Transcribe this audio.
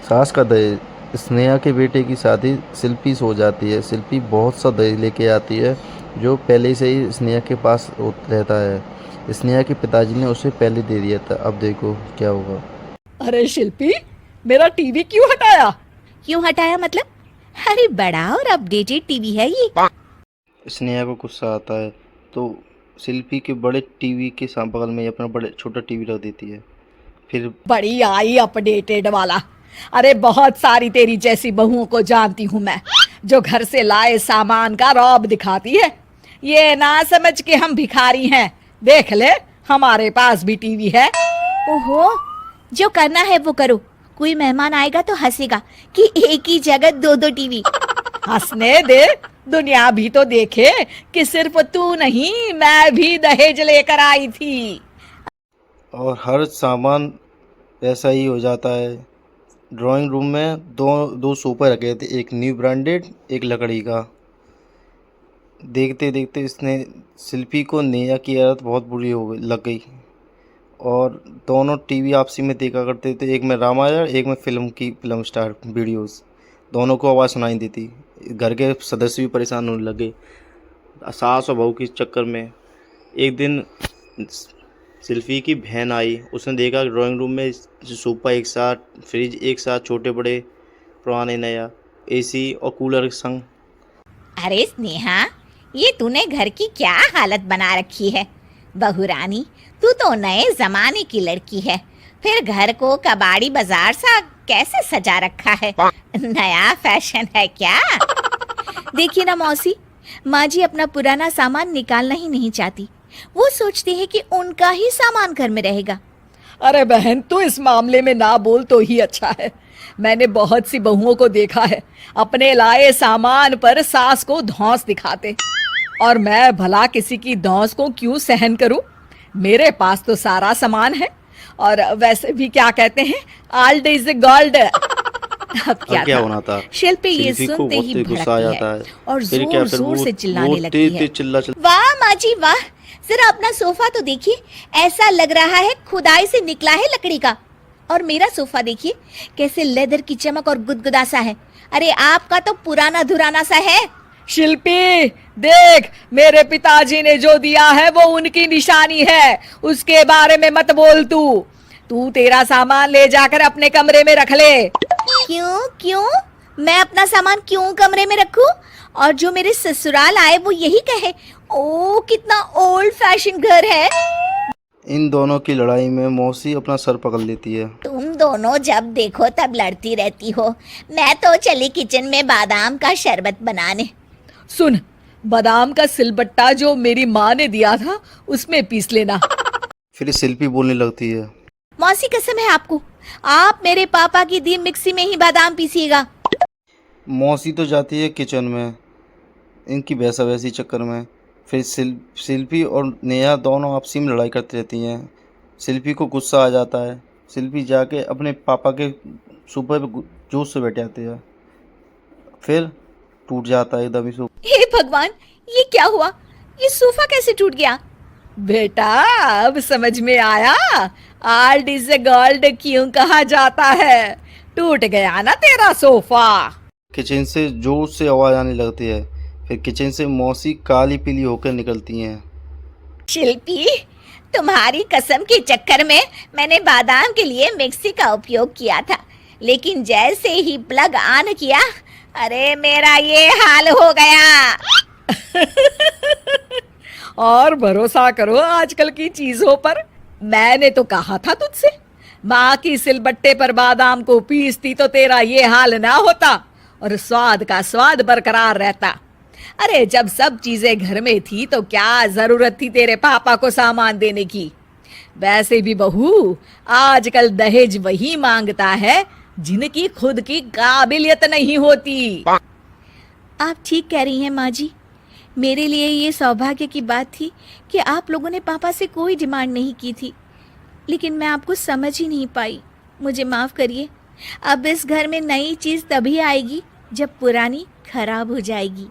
सास का दहेज। स्नेहा के बेटे की शादी शिल्पी से हो जाती है। शिल्पी बहुत सा दहेज लेके आती है जो पहले से ही स्नेहा के पास रहता है। स्नेहा के पिताजी ने उसे पहले दे दिया था। अब देखो क्या होगा। अरे शिल्पी, मेरा टीवी क्यों हटाया? क्यों हटाया मतलब? अरे बड़ा और अपडेटेड टीवी है ये। स्नेहा को गुस्सा आता है तो शिल्पी के बड़े टीवी के बगल में ही अपना बड़े छोटा टीवी रख देती है। फिर बड़ी आई अपडेटेड वाला। अरे बहुत सारी तेरी जैसी बहुओं को जानती हूँ मैं, जो घर से लाए सामान का रौब दिखाती है। ये ना समझ के हम भिखारी हैं। देख ले, हमारे पास भी टीवी है। ओहो, जो करना है वो करो। कोई मेहमान आएगा तो हंसेगा कि एक ही जगह दो दो टीवी। हंसने दे, दुनिया भी तो देखे कि सिर्फ तू नहीं, मैं भी दहेज लेकर आई थी। और हर सामान वैसा ही हो जाता है। ड्राइंग रूम में दो दो सोफा रखे थे, एक न्यू ब्रांडेड, एक लकड़ी का। देखते देखते इसने शिल्पी को नेहा की आदत बहुत बुरी लग गई और दोनों टीवी आपसी में देखा करते थे। एक में रामायण, एक में फिल्म स्टार वीडियोस। दोनों को आवाज़ सुनाई देती। घर के सदस्य भी परेशान होने लगे सास और बहू के चक्कर में। एक दिन शिल्पी की बहन आई। उसने देखा ड्राइंग रूम में सोफा एक साथ, फ्रिज एक साथ, छोटे बड़े, पुराने नया, एसी और कूलर के संग। अरे स्नेहा, ये तूने घर की क्या हालत बना रखी है? बहू रानी, तू तो नए जमाने की लड़की है, फिर घर को कबाड़ी बाजार सा कैसे सजा रखा है? नया फैशन है क्या? देखिए ना मौसी, माँ जी अपना पुराना सामान निकालना ही नहीं चाहती। वो सोचती है कि उनका ही सामान घर में रहेगा। अरे बहन, तू इस मामले में ना बोल तो ही अच्छा है। मैंने बहुत सी बहुओं को देखा है अपने लाए सामान पर सास को धौंस दिखाते, और मैं भला किसी की धौंस को क्यों सहन करूं? मेरे पास तो सारा सामान है, और वैसे भी क्या कहते हैं, ओल्ड इज गोल्ड। अब क्या होना था? शिल्पी ये शिल्पी को सुनते ही बहुत गुस्सा आ भड़कती जाता है है। और फिर क्या, जोर फिर जोर वो से चिल्लाने लगती है। चिल्ला वाह माँ जी वाह, जरा अपना सोफा तो देखिए, ऐसा लग रहा है खुदाई से निकला है लकड़ी का। और मेरा सोफा देखिए कैसे लेदर की चमक और गुदगुदा सा है। अरे आपका तो पुराना धुराना सा है। शिल्पी देख, मेरे पिताजी ने जो दिया है वो उनकी निशानी है, उसके बारे में मत बोल। तू तेरा सामान ले जाकर अपने कमरे में रख ले। क्यों क्यों? मैं अपना सामान क्यों कमरे में रखूं? और जो मेरे ससुराल आए वो यही कहे, ओ कितना ओल्ड फैशन घर है। इन दोनों की लड़ाई में मौसी अपना सर पकड़ लेती है। तुम दोनों जब देखो तब लड़ती रहती हो। मैं तो चली किचन में बादाम का शरबत बनाने। सुन, बादाम का सिलबट्टा जो मेरी माँ ने दिया था उसमें पीस लेना। फिर शिल्पी बोलने लगती है, मौसी कसम है आपको, आप मेरे पापा की दी मिक्सी में ही बादाम पीसिएगा। मौसी तो जाती है किचन में इनकी वैसा वैसी चक्कर में। फिर शिल्पी और नेहा दोनों आपसी में लड़ाई करती रहती हैं। शिल्पी को गुस्सा आ जाता है। शिल्पी जाके अपने पापा के सोफे पे जोश से बैठ जाती है। फिर टूट जाता है एकदम ही सोफा। हे भगवान, ये क्या हुआ? ये सोफा कैसे टूट गया? बेटा अब समझ में आया ओल्ड इज गोल्ड क्यों कहा जाता है। टूट गया ना तेरा सोफा। किचन से जोर से आवाज़ आने लगती है। फिर किचन से मौसी काली पीली होकर निकलती हैं। शिल्पी, तुम्हारी कसम के चक्कर में मैंने बादाम के लिए मिक्सी का उपयोग किया था, लेकिन जैसे ही प्लग ऑन किया, अरे मेरा ये हाल हो गया। और भरोसा करो आजकल की चीजों पर। मैंने तो कहा था तुझसे, माँ की सिलबट्टे पर बादाम को पीसती तो तेरा ये हाल ना होता और स्वाद का स्वाद बरकरार रहता। अरे जब सब चीजें घर में थी तो क्या जरूरत थी तेरे पापा को सामान देने की। वैसे भी बहू, आजकल दहेज वही मांगता है जिनकी खुद की काबिलियत नहीं होती। आप ठीक कह रही हैं माँ जी। मेरे लिए ये सौभाग्य की बात थी कि आप लोगों ने पापा से कोई डिमांड नहीं की थी, लेकिन मैं आपको समझ ही नहीं पाई। मुझे माफ़ करिए। अब इस घर में नई चीज़ तभी आएगी जब पुरानी खराब हो जाएगी।